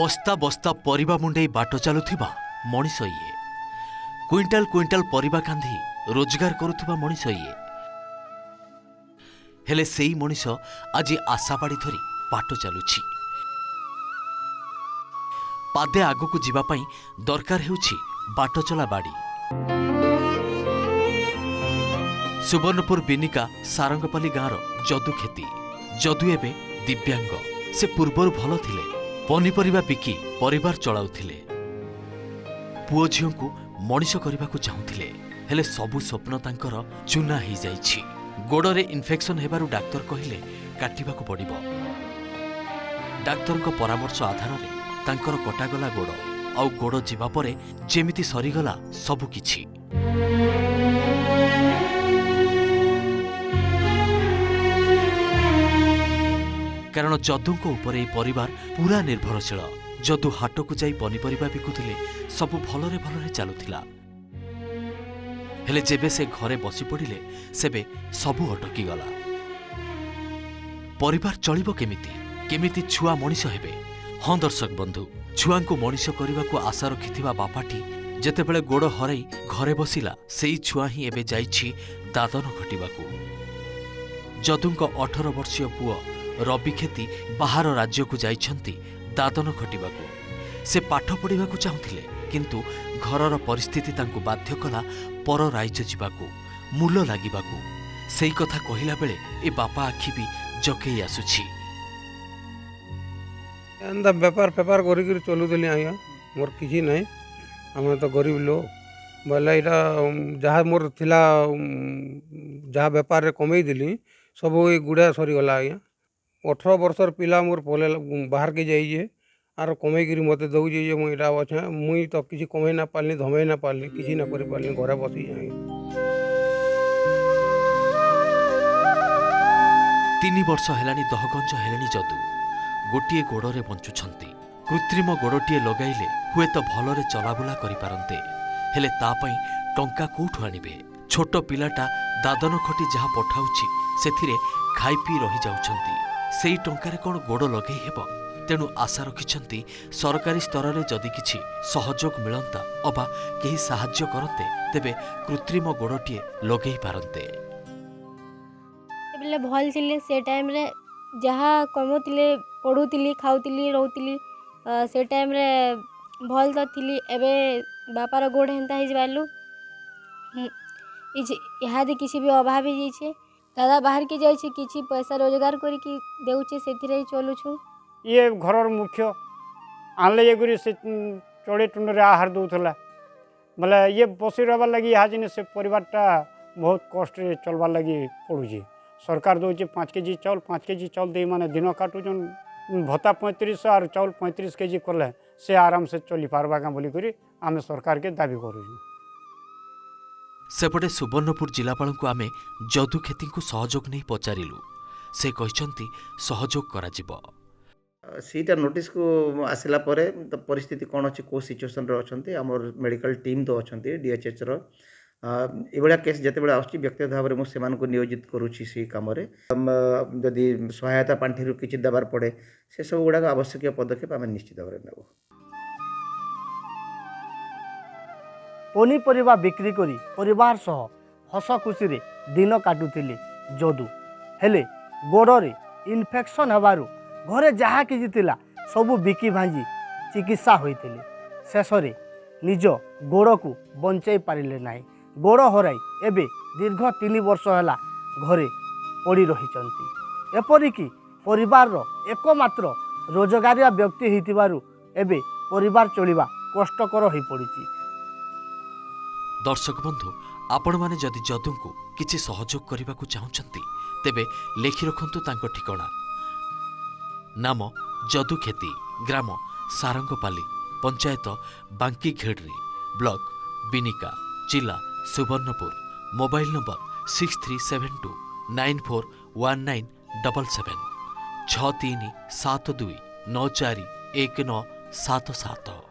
बस्ता बस्ता परिबा मुंडे बाट चलुथिबा मनीष इए क्विंटाल क्विंटाल परिबा कांधी रोजगार करुथिबा मनीष इए हेले सेई मनीष आज आशाबाड़ी धरी बाट चलुछि। पादे आगकू जीवा पई दरकार हेउछि बाट चला बाड़ी। सुवर्णपुर बिनिका सारंगपाली गाँर जदू खेती। जदू एबे दिव्यांग। से पूर्वर भल थिले, पनीपरिबा बिकी परिवार चलाउथिले। पुओ झियोंकु मनीष करबाकू चाहुथिले, हेले सबु स्वप्न तांकर चूना हो जाइछि। गोड़े इन्फेक्शन हेबारु डाक्तर कहिले काटिबाकू पड़िबो। डाक्तरक परामर्श आधार रे तांकर कटागला गोड़ आउ गोड़ जीवा परे जेमिति सरीगला सबु किछि। कारण जदूक उपरे परिवार पूरा निर्भरशील। जदू हाटकू जाई पनीपरिबा बिकुथिले, सबु भलरे भलरे चलुथिला। हेले जेबे से घरे बसी पड़िले सेबे सबु अटकी गला। परिवार चलिबो केमिति? केमिति छुआ मनीष हेबे? हाँ दर्शक बंधु, छुआंकु मनीष करबाकू आशा रखिथिबा बापाटी जेतेबेले गोड़ हराई घरे बसिला, सेई छुआ ही एबे जाइछि दादन घटिबाकू। जदूंक 18 वर्षीय पुओ रवि खेती बाहर राज्य को जाइछंती दादन घटिबाकू। से पाठ पढ़िबाकू चाहुथिले, किंतु घरर परिस्थिति तांकू बाध्य कला पर राज्य जिबाकू, मूल लागिबाकू। सेई कथा कहिला बेले ए बापा आखि भी जकेई आसुछि। एंदा व्यापार पेपार करी चलुदली आज्ञा, मोर किसी नहीं। आम तो गरीब लोग बोले इटा जहाँ मोर थिला जहाँ व्यापार रे कमई दिली सब गुड़ा सरीगला आज्ञा। 18 वर्षर पिला मोर पले बाहर के जाइए आर कमईकरी मत दौजे जे मुझे अच्छे मुई तो किसी कमई ना पारली, धमई ना पारली, किसी ना कर पारली, घरे बसी जाए। 3 वर्ष हेलानी दहगंज हेलेनी जदू गोटे गोड़े बंचुछंती। कृत्रिम गोड़टीए लगाइले हुए तो भलरे चलाबुला करिपारंते, हेले तापाई टंका कोठु आनिबे? छोट पिलाटा दादन खटी जहाँ पठाउछि सेथिरे खाई पी रही जाउछंती। सेई टंकारे कोन गोड़ लगेई हेबो? तेणु आशा रखिछंती सरकारी स्तर रे जदि किछि सहयोग मिलंता अबा केही साहाय्य करते तेबे कृत्रिम गोड़टीए लगेई पारंते। बेले भल थिले से टाइम रे जहाँ कमुतिले पढ़ुतिली खाउतिली रहउतिली से टाइम रे भल तो थिली। एबे बापार गोड़ हेंता हिज बालु इहादे किसी भी अभाव ही जाइछे। दादा बाहर के जाइछे, किछि पैसा रोजगार करी कि देउछे, सेथिरे चलुछु। ये घरर मुख्य आनले ये गुरी से चढ़े टुंडरे आहार दउथला बोले ये बसी रहबार लगी यहाँ जिन से परिवारटा बहुत कष्ट चलबार लगी पड़ुଛି। सरकार दौचे 5 केजी चाउल 5 केजी चाउल दे माने दिन काटुचन भत्ता 35 और चाउल 35 केजी करले से आराम से चली पारबा का बोली करी आमे सरकार के दाबी करूँ। सेपटे सुवर्णपुर जिलापाल को आमे जदू खेती को सहयोग नहीं पचारिलु। से कहचंती सहयोग कराजिबो। सीटा नोटिस को आसला परे तो परिस्थिति कौन अच्छी को सिचुएसन रे अछंती हमर मेडिकल टीम तो अछंती डीएचएच रो एभलिया केस जते बेला आछि व्यक्तिगत भाव में सेमान को नियोजित करूछि से काम रे। जदि सहायता पांठी रु किछि देबार पड़े से सब गुडा आवश्यक पदक्षेप आमे निश्चित भाव में नेबो। पनीपरिबा बिक्री करी परिवार सह हस खुशी रे दिन काटुथिले जदू। हेले गोड़े इन्फेक्शन हेबारु घरे जहाँ किछि थिला सबु बिकी भांजी चिकित्सा होइथिले। शेषरे निज गोड़ को बंचाई पारिले नाही। गोड़ हराई एबे दीर्घ 3 वर्ष होला घरे पड़ी रहिचंती। एपरिकी परिवार रो एकमात्र रोजगारिया व्यक्ति हितिबारु एबे परिवार चलिबा कष्टकर होई पड़िछि। दर्शक बंधु, आपण माने जदि जदू को किछि सहयोग करबा को चाहुचंती तेबे लेखि रखंतु तांको ठिकाना। नाम जदू खेती, ग्राम सारंगपाली, पंचायत बांकी घेड़री, ब्लॉक बिनिका, जिला सुवर्णपुर। Mobile number 6372 941977 6372 941977।